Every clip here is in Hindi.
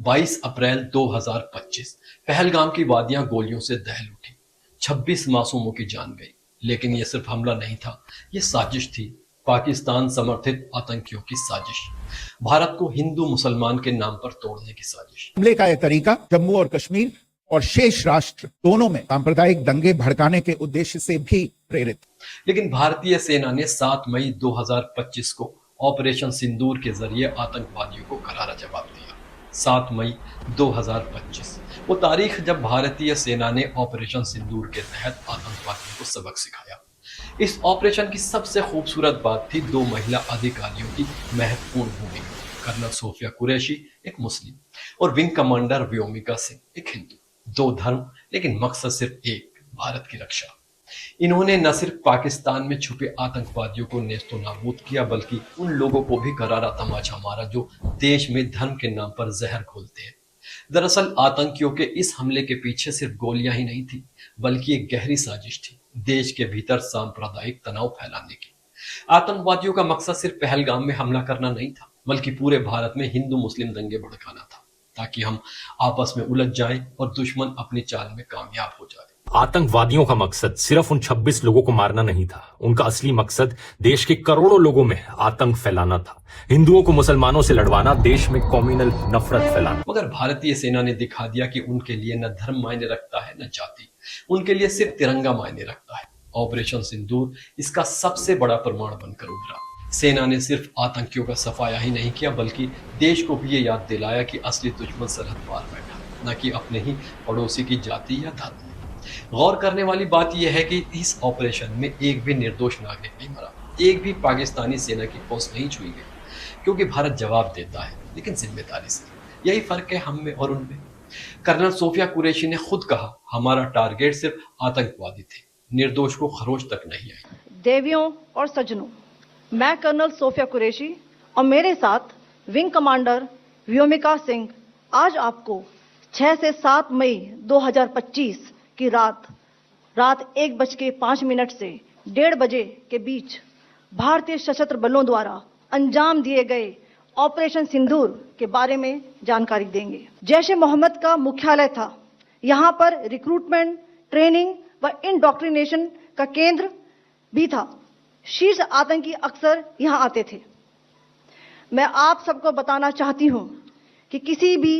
22 अप्रैल 2025 पहलगाम की वादियां गोलियों से दहल उठी। 26 मासूमों की जान गई। लेकिन यह सिर्फ हमला नहीं था, यह साजिश थी। पाकिस्तान समर्थित आतंकियों की साजिश। भारत को हिंदू मुसलमान के नाम पर तोड़ने की साजिश। हमले का यह तरीका जम्मू और कश्मीर और शेष राष्ट्र दोनों में सांप्रदायिक दंगे भड़काने के उद्देश्य से भी प्रेरित। लेकिन भारतीय सेना ने 7 मई 2025 को ऑपरेशन सिंदूर के जरिए आतंकवादियों को करारा जवाब दिया। 7 मई 2025 वो तारीख जब भारतीय सेना ने ऑपरेशन सिंदूर के तहत आतंकवादियों को सबक सिखाया। इस ऑपरेशन की सबसे खूबसूरत बात थी 2 महिला अधिकारियों की महत्वपूर्ण भूमिका। कर्नल सोफिया कुरैशी, एक मुस्लिम, और विंग कमांडर व्योमिका सिंह, एक हिंदू। 2 धर्म, लेकिन मकसद सिर्फ एक, भारत की रक्षा। इन्होंने न सिर्फ पाकिस्तान में छुपे आतंकवादियों को नेस्तो नाबूद किया, बल्कि उन लोगों को भी करारा तमाचा मारा जो देश में धर्म के नाम पर जहर घोलते हैं। दरअसल आतंकियों के इस हमले के पीछे सिर्फ गोलियां ही नहीं थी, बल्कि एक गहरी साजिश थी, देश के भीतर सांप्रदायिक तनाव फैलाने की। आतंकवादियों का मकसद सिर्फ पहलगाम में हमला करना नहीं था, बल्कि पूरे भारत में हिंदू मुस्लिम दंगे भड़काना था, ताकि हम आपस में उलझ जाएं और दुश्मन अपनी चाल में कामयाब हो जाए। आतंकवादियों का मकसद सिर्फ उन 26 लोगों को मारना नहीं था। उनका असली मकसद देश के करोड़ों लोगों में आतंक फैलाना था। हिंदुओं को मुसलमानों से लड़वाना, देश में कम्युनल नफरत फैलाना। मगर भारतीय सेना ने दिखा दिया कि उनके लिए न धर्म मायने रखता है, न जाति। उनके लिए सिर्फ तिरंगा मायने रखता है। ऑपरेशन सिंदूर इसका सबसे बड़ा प्रमाण बनकर उभरा। सेना ने सिर्फ आतंकियों का सफाया ही नहीं किया, बल्कि देश को भी ये याद दिलाया कि असली दुश्मन सरहद पार बैठा, न कि अपने ही पड़ोसी की जाति या धर्म। गौर करने वाली बात यह है कि इस ऑपरेशन में एक भी निर्दोष नागरिक नहीं मरा, एक भी पाकिस्तानी सेना की पोस्ट नहीं छुई गई, क्योंकि भारत जवाब देता है, लेकिन जिम्मेदारी से। यही फर्क है हम में और उनमें। कर्नल सोफिया कुरैशी ने खुद कहा, हमारा टारगेट सिर्फ आतंकवादी थे, निर्दोष को खरोच तक नहीं आई। देवियों और सज्जनों, मैं कर्नल सोफिया कुरैशी और मेरे साथ विंग कमांडर व्योमिका सिंह आज आपको 6 से 7 मई 2025 की रात 1:05 से 1:30 बजे के बीच भारतीय सशस्त्र बलों द्वारा अंजाम दिए गए ऑपरेशन सिंदूर के बारे में जानकारी देंगे। जैश ए मोहम्मद का मुख्यालय था। यहाँ पर रिक्रूटमेंट, ट्रेनिंग व इंडॉक्ट्रिनेशन का केंद्र भी था। शीर्ष आतंकी अक्सर यहाँ आते थे। मैं आप सबको बताना चाहती हूँ कि किसी भी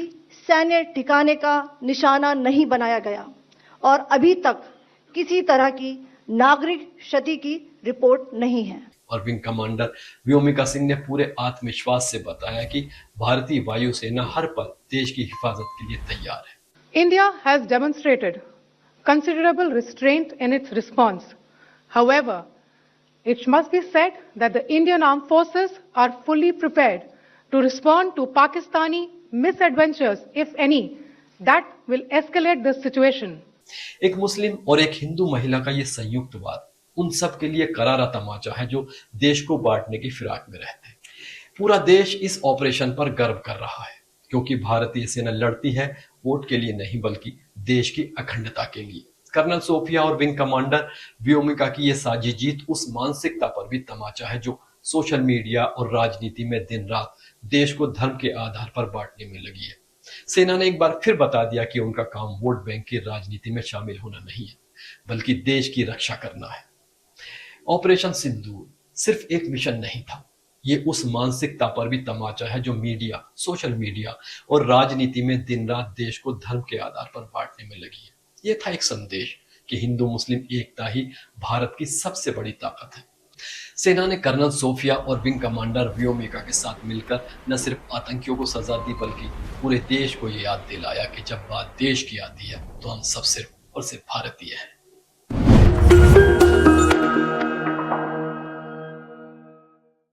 सैन्य ठिकाने का निशाना नहीं बनाया गया और अभी तक किसी तरह की नागरिक क्षति की रिपोर्ट नहीं है। और विंग कमांडर व्योमिका सिंह ने पूरे आत्मविश्वास से बताया कि भारतीय वायुसेना हर पल देश की हिफाजत के लिए तैयार है। India has demonstrated considerable restraint in its response. However, it must be said that the Indian Armed Forces are fully prepared to respond to Pakistani misadventures, if any, that will escalate the situation. एक मुस्लिम और एक हिंदू महिला का ये संयुक्त वार उन सब के लिए करारा तमाचा है जो देश को बांटने की फिराक में रहते हैं। पूरा देश इस ऑपरेशन पर गर्व कर रहा है, क्योंकि भारतीय सेना लड़ती है वोट के लिए नहीं, बल्कि देश की अखंडता के लिए। कर्नल सोफिया और विंग कमांडर व्योमिका की यह साझी जीत उस मानसिकता पर भी तमाचा है जो सोशल मीडिया और राजनीति में दिन रात देश को धर्म के आधार पर बांटने में लगी है। सेना ने एक बार फिर बता दिया कि उनका काम वोट बैंक की राजनीति में शामिल होना नहीं है, बल्कि देश की रक्षा करना है। ऑपरेशन सिंदूर सिर्फ एक मिशन नहीं था, ये उस मानसिकता पर भी तमाचा है जो मीडिया, सोशल मीडिया और राजनीति में दिन रात देश को धर्म के आधार पर बांटने में लगी है। यह था एक संदेश कि हिंदू मुस्लिम एकता ही भारत की सबसे बड़ी ताकत है। सेना ने कर्नल सोफिया और विंग कमांडर व्योमिका के साथ मिलकर न सिर्फ आतंकियों को सजा दी, बल्कि पूरे देश को यह याद दिलाया कि जब बात देश की आती है तो हम सब सिर्फ और सिर्फ भारतीय हैं।